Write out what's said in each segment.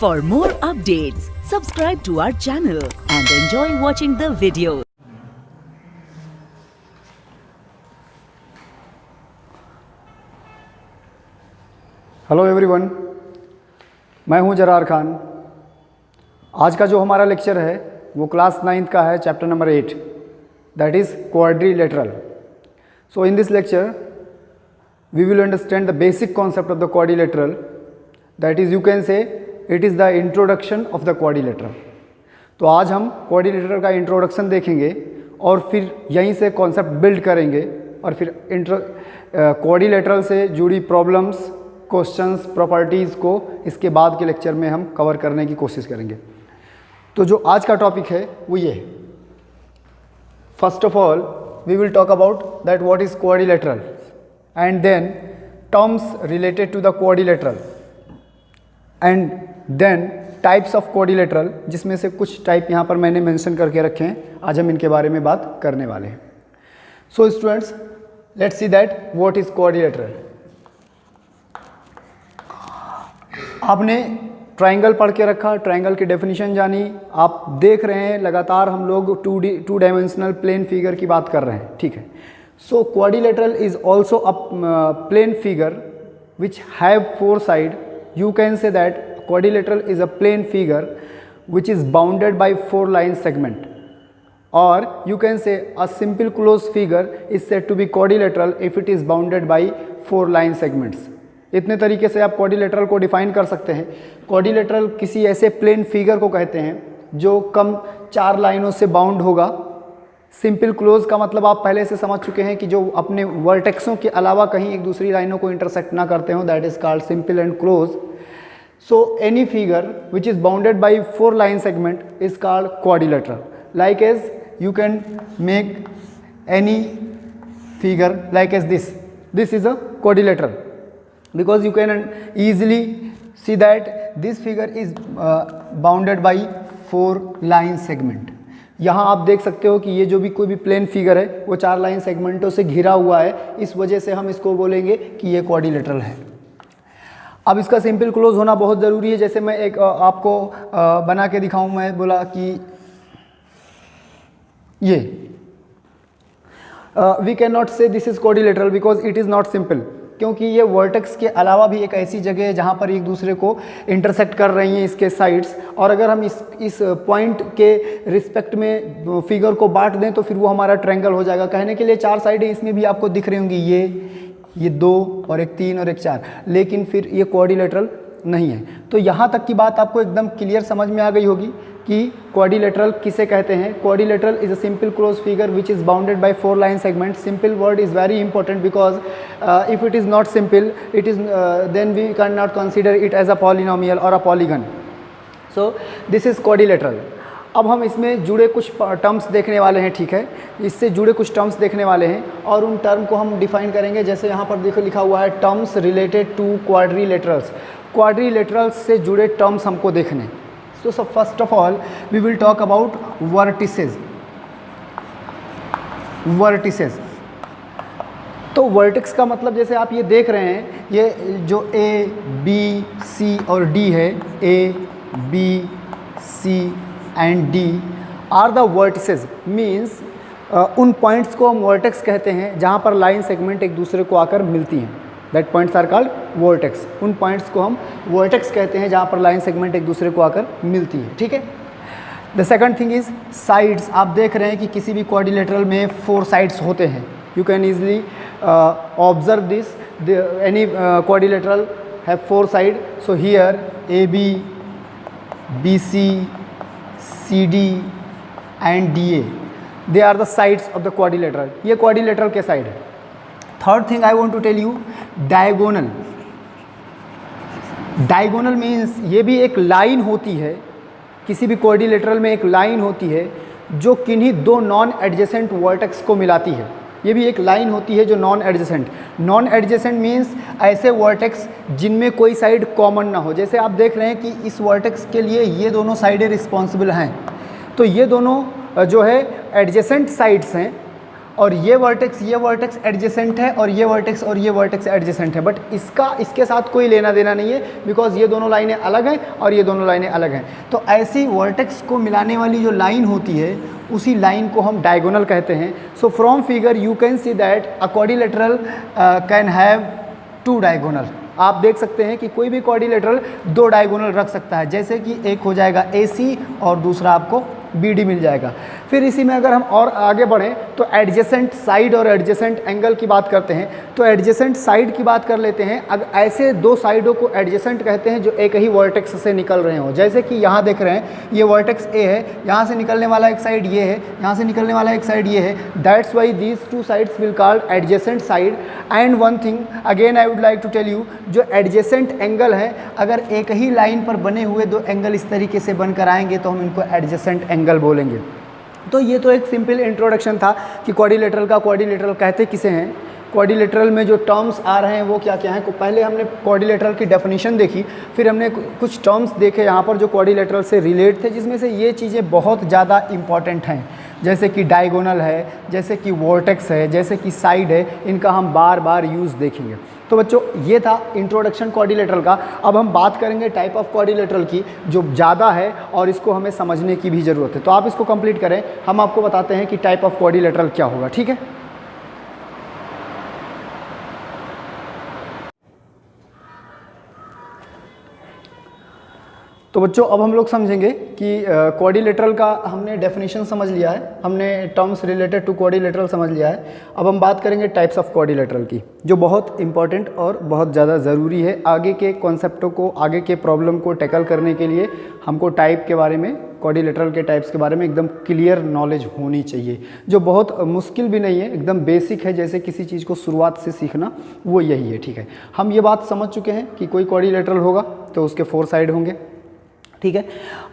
For more updates, subscribe to our channel and enjoy watching the video. Hello everyone, मैं हूं जरार खान। आज का जो हमारा लेक्चर है वो क्लास 9th का है, chapter number 8, that is quadrilateral. So in this lecture we will understand the basic concept of the quadrilateral, that is you can say it is the introduction of the quadrilateral। तो आज हम quadrilateral का introduction देखेंगे और फिर यहीं से concept build करेंगे और फिर quadrilateral से जुड़ी प्रॉब्लम्स, क्वेश्चंस, प्रॉपर्टीज़ को इसके बाद के लेक्चर में हम कवर करने की कोशिश करेंगे। तो जो आज का टॉपिक है वो ये है। First of all we will talk about that what is quadrilateral and then terms related to the quadrilateral and then types of quadrilateral, जिसमें से कुछ टाइप यहाँ पर मैंने मेंशन करके रखे हैं। आज हम इनके बारे में बात करने वाले हैं। So students, let's see that what is quadrilateral। आपने ट्राइंगल पढ़ के रखा, ट्राइंगल की डेफिनेशन जानी, आप देख रहे हैं लगातार हम लोग टू डायमेंशनल प्लेन फिगर की बात कर रहे हैं, ठीक है। So quadrilateral is also a plane figure which have four sides. You can say that quadrilateral is a plane figure which is bounded by four line segment, or you can say a simple closed figure is said to be quadrilateral if it is bounded by four line segments। इतने तरीके से आप quadrilateral को define कर सकते हैं। quadrilateral किसी ऐसे प्लेन फिगर को कहते हैं जो कम 4 लाइनों से बाउंड होगा। सिंपल क्लोज का मतलब आप पहले से समझ चुके हैं कि जो अपने वर्टेक्सों के अलावा कहीं एक दूसरी लाइनों को इंटरसेक्ट ना करते हो, that is called simple and close. So any figure which is bounded by 4 line segment is called quadrilateral. Like as you can make any figure like as this is a quadrilateral because you can easily see that this figure is bounded by 4 line segment। यहाँ आप देख सकते हो कि ये जो भी कोई भी प्लेन फिगर है वो 4 लाइन सेगमेंटों से घिरा हुआ है, इस वजह से हम इसको बोलेंगे कि ये क्वाड्रिलेटरल है। अब इसका सिंपल क्लोज होना बहुत ज़रूरी है। जैसे मैं एक आपको बना के दिखाऊं, मैं बोला कि ये वी कैन नॉट से this is quadrilateral because it is not simple, क्योंकि ये वर्टेक्स के अलावा भी एक ऐसी जगह है जहाँ पर एक दूसरे को इंटरसेक्ट कर रही हैं इसके साइड्स, और अगर हम इस पॉइंट के रिस्पेक्ट में फिगर को बांट दें तो फिर वो हमारा ट्रायंगल हो जाएगा। कहने के लिए 4 साइडें इसमें भी आपको दिख रही होंगी, ये 2 और एक 3 और एक 4, लेकिन फिर ये क्वाड्रिलेटरल नहीं है। तो यहाँ तक की बात आपको एकदम क्लियर समझ में आ गई होगी कि क्वाड्रिलेटरल किसे कहते हैं। Quadrilateral is a simple close figure which is bounded by 4 line segment. Simple word is very important because if it is not simple it is then we can not consider it as a polynomial और a polygon. So this is quadrilateral. अब हम इसमें जुड़े कुछ terms देखने वाले हैं, ठीक है। इससे जुड़े कुछ टर्म्स देखने वाले हैं और उन टर्म को हम डिफाइन करेंगे। जैसे यहाँ पर देखो लिखा हुआ है terms related to quadrilaterals. Quadrilaterals से जुड़े टर्म्स हमको देखने। So first of all we will talk about vertices। तो वर्टेक्स का मतलब जैसे आप ये देख रहे हैं, ये जो A, B, C और D है, A, B, C and D are the vertices. Means उन पॉइंट्स को हम वर्टेक्स कहते हैं जहाँ पर लाइन सेगमेंट एक दूसरे को आकर मिलती हैं। That points are called vertex. उन पॉइंट्स को हम वर्टेक्स कहते हैं जहाँ पर लाइन सेगमेंट एक दूसरे को आकर मिलती है, ठीक है। The second thing is sides. आप देख रहे हैं कि किसी भी क्वाड्रिलेटरल में 4 साइड्स होते हैं। You can easily observe this. Any quadrilateral have 4 side. So here AB, BC, CD and DA, they are the sides of the quadrilateral. ये क्वाड्रिलेटरल के साइड है। Third thing I want to tell you, diagonal. Diagonal means ये भी एक line होती है, किसी भी क्वाड्रिलेटरल में एक लाइन होती है जो किन्हीं 2 नॉन एडजेसेंट वर्टेक्स को मिलाती है। ये भी एक लाइन होती है जो non adjacent. Non adjacent means ऐसे वर्टेक्स जिनमें कोई साइड कॉमन ना हो। जैसे आप देख रहे हैं कि इस वर्टेक्स के लिए ये दोनों साइडें रिस्पॉन्सिबल हैं, तो ये दोनों जो है एडजेसेंट साइड्स हैं और ये वर्टेक्स एडजेसेंट है और ये वर्टेक्स एडजेसेंट है, बट इसके साथ कोई लेना देना नहीं है, बिकॉज ये दोनों लाइनें अलग हैं और ये दोनों लाइनें अलग हैं। तो ऐसी वर्टेक्स को मिलाने वाली जो लाइन होती है उसी लाइन को हम डायगोनल कहते हैं। So from figure you can see that a quadrilateral can have 2 diagonal. आप देख सकते हैं कि कोई भी क्वाड्रिलेटरल 2 डायगोनल रख सकता है, जैसे कि एक हो जाएगा AC और दूसरा आपको BD मिल जाएगा। फिर इसी में अगर हम और आगे बढ़ें तो एडजेसेंट साइड और एडजेसेंट एंगल की बात करते हैं। तो एडजेसेंट साइड की बात कर लेते हैं। अगर ऐसे 2 साइडों को एडजेसेंट कहते हैं जो एक ही वर्टेक्स से निकल रहे हो, जैसे कि यहाँ देख रहे हैं ये वर्टेक्स A है, यहाँ से निकलने वाला एक साइड ये है, यहाँ से निकलने वाला एक साइड ये है। That's why these 2 sides will called adjacent side. And one thing again I would like to tell you, जो एडजेसेंट एंगल है, अगर एक ही लाइन पर बने हुए 2 एंगल इस तरीके से बनकर आएंगे तो हम इनको एडजेसेंट एंगल बोलेंगे। तो ये तो एक सिंपल इंट्रोडक्शन था कि क्वाड्रिलेटरल कहते किसे हैं, क्वाड्रिलेटरल में जो टर्म्स आ रहे हैं वो क्या क्या हैं। पहले हमने क्वाड्रिलेटरल की डेफिनेशन देखी, फिर हमने कुछ टर्म्स देखे यहाँ पर जो क्वाड्रिलेटरल से रिलेट थे, जिसमें से ये चीज़ें बहुत ज़्यादा इंपॉर्टेंट हैं, जैसे कि डायगोनल है, जैसे कि वर्टेक्स है, जैसे कि साइड है। इनका हम बार बार यूज़ देखेंगे। तो बच्चों ये था इंट्रोडक्शन क्वाड्रिलेटरल का। अब हम बात करेंगे टाइप ऑफ क्वाड्रिलेटरल की, जो ज़्यादा है और इसको हमें समझने की भी ज़रूरत है। तो आप इसको कंप्लीट करें, हम आपको बताते हैं कि टाइप ऑफ क्वाड्रिलेटरल क्या होगा, ठीक है। तो बच्चों अब हम लोग समझेंगे कि क्वाड्रिलेटरल का हमने डेफिनेशन समझ लिया है, हमने टर्म्स रिलेटेड टू क्वाड्रिलेटरल समझ लिया है। अब हम बात करेंगे टाइप्स ऑफ क्वाड्रिलेटरल की, जो बहुत इंपॉर्टेंट और बहुत ज़्यादा ज़रूरी है। आगे के कॉन्सेप्टों को, आगे के प्रॉब्लम को टैकल करने के लिए हमको टाइप के बारे में, क्वाड्रिलेटरल के टाइप्स के बारे में एकदम क्लियर नॉलेज होनी चाहिए, जो बहुत मुश्किल भी नहीं है, एकदम बेसिक है। जैसे किसी चीज़ को शुरुआत से सीखना, वो यही है, ठीक है। हम ये बात समझ चुके हैं कि कोई क्वाड्रिलेटरल होगा तो उसके 4 साइड होंगे, ठीक है।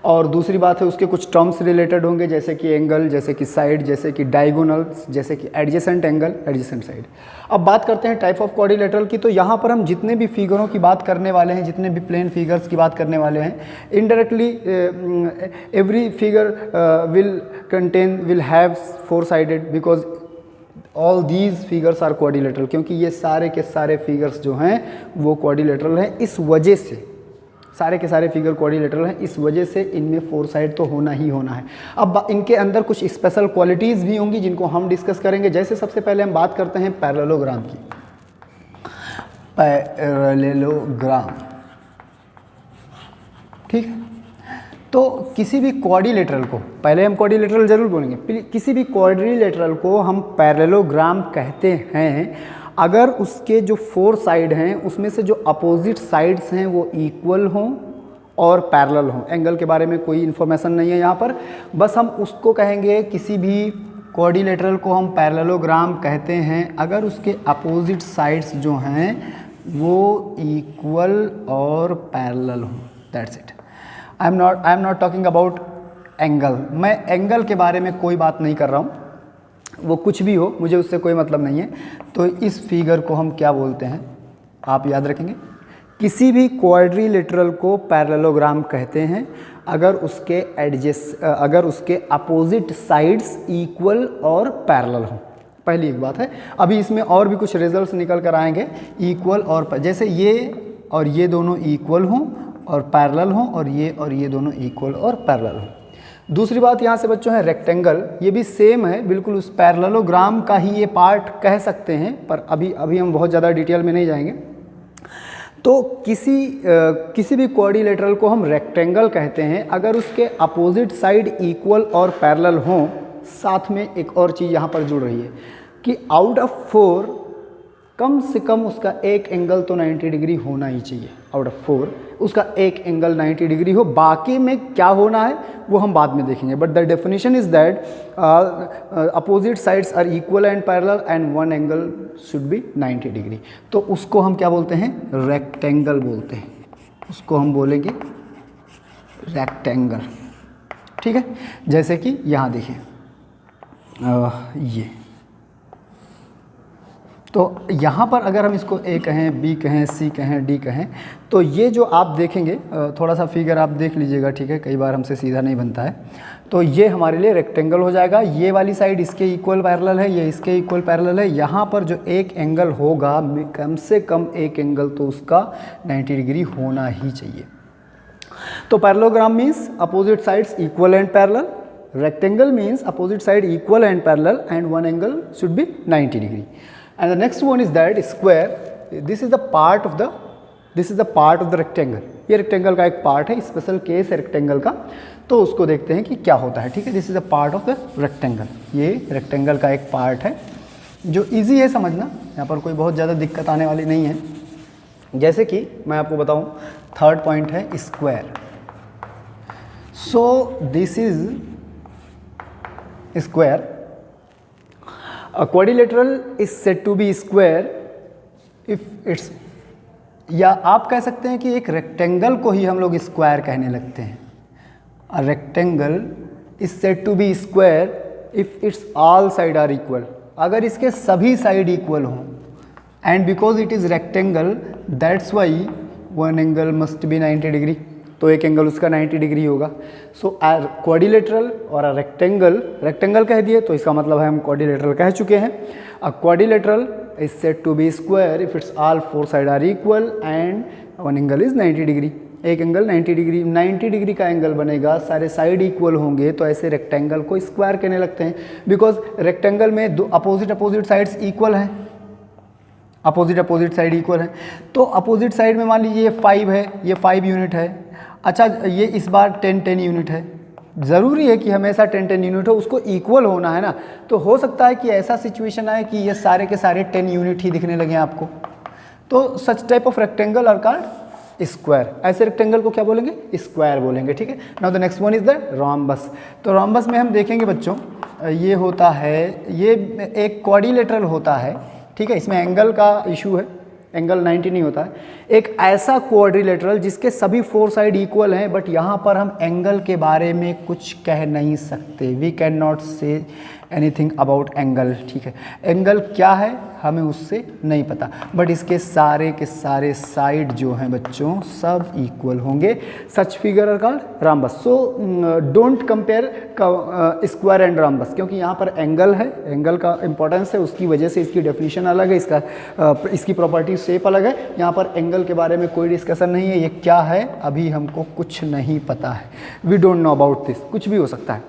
और दूसरी बात है उसके कुछ टर्म्स रिलेटेड होंगे, जैसे कि एंगल, जैसे कि साइड, जैसे कि डायगोनल्स, जैसे कि एडजेसेंट एंगल, एडजेसेंट साइड। अब बात करते हैं टाइप ऑफ क्वाड्रिलेटरल की। तो यहाँ पर हम जितने भी फिगरों की बात करने वाले हैं, जितने भी प्लेन फिगर्स की बात करने वाले हैं, indirectly every figure will have 4 sided, because all these figures are quadrilateral, क्योंकि ये सारे के सारे फिगर्स जो हैं वो क्वाड्रिलेटरल हैं। इस वजह से सारे के सारे फिगर क्वाड्रिलेटरल हैं, इस वजह से इनमें 4 साइड तो होना ही होना है। अब इनके अंदर कुछ स्पेशल क्वालिटीज़ भी होंगी जिनको हम डिस्कस करेंगे। जैसे सबसे पहले हम बात करते हैं पैरेललोग्राम की। पैरेललोग्राम, ठीक है। तो किसी भी क्वाड्रिलेटरल को, पहले हम क्वाड्रिलेटरल जरूर बोलेंगे, किसी भी क्वाड्रिलेटरल को हम पैरेललोग्राम कहते हैं अगर उसके जो 4 साइड हैं उसमें से जो अपोजिट साइड्स हैं वो इक्वल हों और पैरेलल हों। एंगल के बारे में कोई इन्फॉर्मेशन नहीं है यहाँ पर, बस हम उसको कहेंगे, किसी भी क्वाड्रिलेटरल को हम पैरेललोग्राम कहते हैं अगर उसके अपोजिट साइड्स जो हैं वो इक्वल और पैरेलल हों। That's it. I am not talking about angle. मैं एंगल के बारे में कोई बात नहीं कर रहा हूँ, वो कुछ भी हो, मुझे उससे कोई मतलब नहीं है। तो इस फिगर को हम क्या बोलते हैं, आप याद रखेंगे, किसी भी क्वाड्रिलेटरल को पैरेललोग्राम कहते हैं अगर उसके अपोजिट साइड्स इक्वल और पैरेलल हों। पहली एक बात है। अभी इसमें और भी कुछ रिजल्ट्स निकल कर आएंगे, इक्वल और जैसे ये और ये दोनों इक्वल हों और पैरेलल हों, और ये दोनों इक्वल और पैरेलल हों। दूसरी बात यहाँ से बच्चों है रेक्टेंगल, ये भी सेम है, बिल्कुल उस पैरेललोग्राम का ही ये पार्ट कह सकते हैं, पर अभी हम बहुत ज़्यादा डिटेल में नहीं जाएंगे। तो किसी भी क्वाड्रिलेटरल को हम रेक्टेंगल कहते हैं अगर उसके अपोजिट साइड इक्वल और पैरेलल हों। साथ में एक और चीज़ यहाँ पर जुड़ रही है कि आउट ऑफ 4 कम से कम उसका एक एंगल तो 90 डिग्री होना ही चाहिए। आउट ऑफ 4 उसका एक एंगल 90 डिग्री हो, बाकी में क्या होना है वो हम बाद में देखेंगे। But the definition is that opposite sides are equal and parallel and one angle should be 90 degree. तो उसको हम क्या बोलते हैं, रेक्टेंगल बोलते हैं, उसको हम बोलेंगे रेक्टेंगल, ठीक है। जैसे कि यहाँ देखिए ये तो यहाँ पर अगर हम इसको ए कहें, बी कहें, सी कहें, डी कहें, तो ये जो आप देखेंगे, थोड़ा सा फिगर आप देख लीजिएगा, ठीक है, कई बार हमसे सीधा नहीं बनता है। तो ये हमारे लिए रेक्टेंगल हो जाएगा। ये वाली साइड इसके इक्वल पैरेलल है, ये इसके इक्वल पैरेलल है। यहाँ पर जो एक एंगल होगा, कम से कम एक एंगल तो उसका 90 डिग्री होना ही चाहिए। तो parallelogram means opposite sides equal and parallel, rectangle means opposite side equal and parallel, and one angle should be 90 degree. And the next one is that square. This is the part of the rectangle. ये rectangle का एक part है, special case है rectangle का, तो उसको देखते हैं कि क्या होता है। ठीक है, this is a part of the rectangle. ये rectangle का एक पार्ट है जो इजी है समझना, यहाँ पर कोई बहुत ज़्यादा दिक्कत आने वाली नहीं है। जैसे कि मैं आपको बताऊँ, थर्ड पॉइंट है square. So this is square. A quadrilateral is said to be square if it's, या आप कह सकते हैं कि एक रेक्टेंगल को ही हम लोग स्क्वायर कहने लगते हैं. A rectangle is said to be square if its all side are equal. अगर इसके सभी साइड इक्वल हों, and because it is rectangle that's why one angle must be 90 degree. तो एक एंगल उसका 90 डिग्री होगा. सो क्वाड्रिलेटरल और रेक्टेंगल कह दिए तो इसका मतलब है हम क्वाड्रिलेटरल कह चुके हैं. A quadrilateral is said to be square if its all four side are equal and one angle is 90 degree. एक एंगल 90 डिग्री का एंगल बनेगा, सारे साइड इक्वल होंगे, तो ऐसे रेक्टेंगल को स्क्वायर कहने लगते हैं. बिकॉज रेक्टेंगल में दो अपोजिट साइड्स इक्वल हैं, अपोजिट साइड इक्वल है. तो अपोजिट साइड में मान लीजिए ये 5 है, ये 5 यूनिट है. अच्छा, ये इस बार 10 यूनिट है. ज़रूरी है कि हमेशा 10 यूनिट हो, उसको इक्वल होना है ना. तो हो सकता है कि ऐसा सिचुएशन आए कि ये सारे के सारे 10 यूनिट ही दिखने लगे आपको. तो such type of rectangle are called square. ऐसे रेक्टेंगल को क्या बोलेंगे? स्क्वायर बोलेंगे. ठीक है. Now the next one is the rhombus. तो रोम्बस में हम देखेंगे बच्चों, ये होता है, ये एक क्वाड्रिलेटरल होता है. ठीक है, इसमें एंगल का इशू है, एंगल 90 नहीं होता है. एक ऐसा क्वाड्रिलेटरल जिसके सभी 4 साइड इक्वल हैं, बट यहाँ पर हम एंगल के बारे में कुछ कह नहीं सकते. We can not say anything about angle. ठीक है, एंगल क्या है हमें उससे नहीं पता, बट इसके सारे के सारे साइड जो हैं बच्चों सब इक्वल होंगे. Such figure are called rhombus. So don't compare square and rhombus, क्योंकि यहाँ पर एंगल है, एंगल का इंपॉर्टेंस है, उसकी वजह से इसकी डेफिनेशन अलग है, इसकी प्रॉपर्टी शेप अलग है. यहाँ पर एंगल के बारे में कोई डिस्कशन नहीं है. ये क्या है अभी हमको कुछ नहीं पता है. We don't know about this. कुछ भी हो सकता है,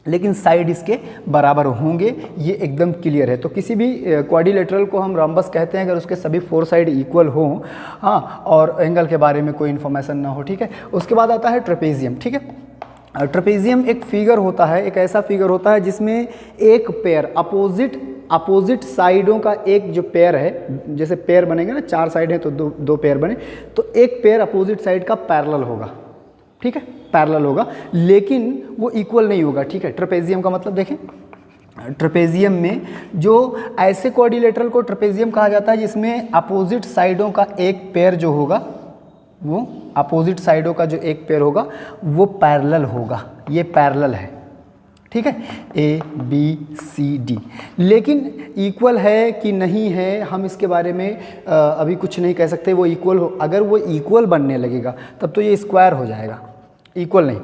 लेकिन साइड इसके बराबर होंगे, ये एकदम क्लियर है. तो किसी भी क्वाड्रिलेटरल को हम रोम्बस कहते हैं अगर उसके सभी 4 साइड इक्वल हों, हाँ, और एंगल के बारे में कोई इन्फॉर्मेशन ना हो. ठीक है. उसके बाद आता है ट्रेपेजियम. ठीक है, ट्रेपेजियम एक फिगर होता है, एक ऐसा फिगर होता है जिसमें एक पेयर अपोजिट साइडों का एक जो पेयर है, जैसे पेयर बनेंगे ना, 4 साइड है तो दो पेयर बने, तो एक पेयर अपोजिट साइड का पैरेलल होगा. ठीक है, पैरेलल होगा, लेकिन वो इक्वल नहीं होगा. ठीक है, ट्रेपेजियम का मतलब देखें, ट्रेपेजियम में जो ऐसे क्वाड्रिलेटरल को ट्रेपेजियम कहा जाता है जिसमें अपोजिट साइडों का एक पेयर जो होगा, वो अपोजिट साइडों का जो एक पेयर होगा वो पैरेलल होगा. ये पैरेलल है. ठीक है, ए बी सी डी. लेकिन इक्वल है कि नहीं है हम इसके बारे में अभी कुछ नहीं कह सकते. वो इक्वल हो, अगर वो इक्वल बनने लगेगा तब तो ये स्क्वायर हो जाएगा, इक्वल नहीं.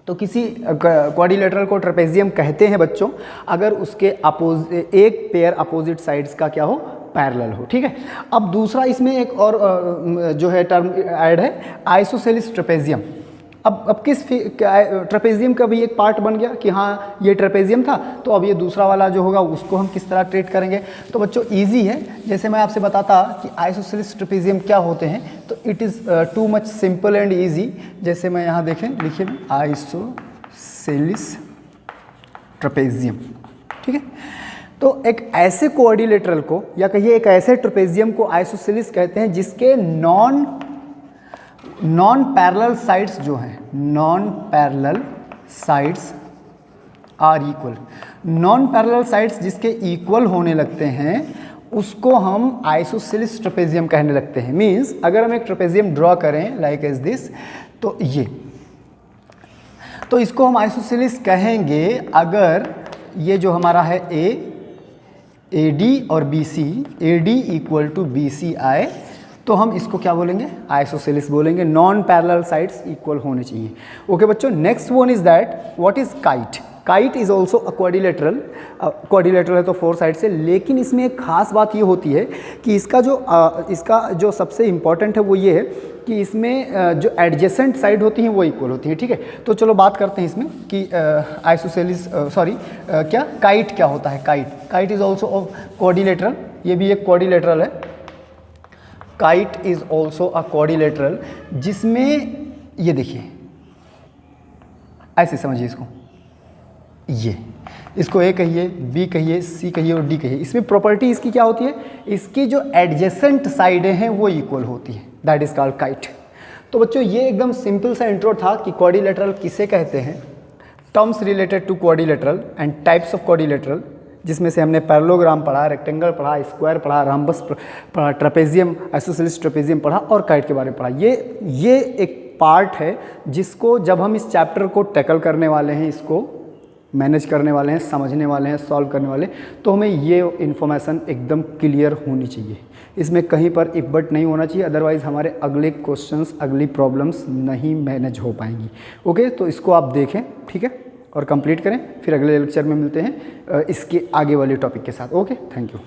तो किसी क्वाड्रिलेटरल को ट्रेपेजियम कहते हैं बच्चों अगर उसके एक पेयर अपोजिट साइड्स का क्या हो, पैरेलल हो. ठीक है. अब दूसरा इसमें एक और जो है टर्म ऐड है, आइसोसेलिस ट्रेपेजियम. अब किस ट्रेपेजियम का भी एक पार्ट बन गया कि हाँ ये ट्रेपेजियम था, तो अब ये दूसरा वाला जो होगा उसको हम किस तरह ट्रीट करेंगे. तो बच्चों इजी है. जैसे मैं आपसे बताता कि आइसोसेलिस ट्रेपेजियम क्या होते हैं, तो it is too much simple and easy. जैसे मैं यहाँ देखें, लिखिए आइसोसेलिस ट्रेपेजियम. ठीक है. तो एक ऐसे क्वाड्रिलेटरल को या कहिए एक ऐसे ट्रेपेजियम को आइसोसेलिस कहते हैं जिसके नॉन पैरेलल साइड्स जो हैं, non parallel sides are equal. Non parallel sides जिसके इक्वल होने लगते हैं उसको हम आइसोसेलिस ट्रेपेजियम कहने लगते हैं. मींस अगर हम एक ट्रेपेजियम ड्रॉ करें लाइक एज दिस, तो ये, तो इसको हम आइसोसेलिस कहेंगे अगर ये जो हमारा है ए, AD और BC, AD equal to BC आए तो हम इसको क्या बोलेंगे, आइसोसेलिस बोलेंगे, नॉन पैरेलल साइड्स इक्वल होने चाहिए। ओके बच्चों, next one is that what is kite. Kite is also a quadrilateral, quadrilateral है तो 4 साइड से, लेकिन इसमें एक खास बात ये होती है कि इसका जो सबसे इम्पॉर्टेंट है वो ये है कि इसमें जो एडजेसेंट साइड होती हैं वो इक्वल होती हैं। ठीक है, तो चलो बात करते हैं इसमें कि आइसोसेलिस क्या काइट क्या होता है। काइट इज ऑल्सो क्वाड्रिलेटरल, ये भी एक क्वाड्रिलेटरल है। Kite is also a quadrilateral, जिसमें ये देखिए ऐसे समझिए इसको, ये इसको A कहिए, B कहिए, C कहिए और D कहिए। इसमें प्रॉपर्टी इसकी क्या होती है, इसकी जो एडजेसेंट साइडें हैं वो इक्वल होती है, दैट इज कॉल्ड काइट। तो बच्चों ये एकदम सिंपल सा इंट्रो था कि क्वाड्रिलेटरल किसे कहते हैं, terms related to quadrilateral and types of quadrilateral, जिसमें से हमने पैरेललोग्राम पढ़ा, रेक्टेंगल पढ़ा, स्क्वायर पढ़ा, रम्बस पढ़ा, ट्रेपेजियम, आइसोसेलिस ट्रेपेजियम पढ़ा और काइट के बारे में पढ़ा। ये एक पार्ट है जिसको जब हम इस चैप्टर को टैकल करने वाले हैं, इसको मैनेज करने वाले हैं, समझने वाले हैं, सॉल्व करने वाले हैं, तो हमें ये इन्फॉर्मेशन एकदम क्लियर होनी चाहिए। इसमें कहीं पर इफ बट नहीं होना चाहिए, अदरवाइज़ हमारे अगले क्वेश्चंस, अगली प्रॉब्लम्स नहीं मैनेज हो पाएंगी। ओके, तो इसको आप देखें, ठीक है, और कंप्लीट करें। फिर अगले लेक्चर में मिलते हैं इसके आगे वाले टॉपिक के साथ। Okay, thank you.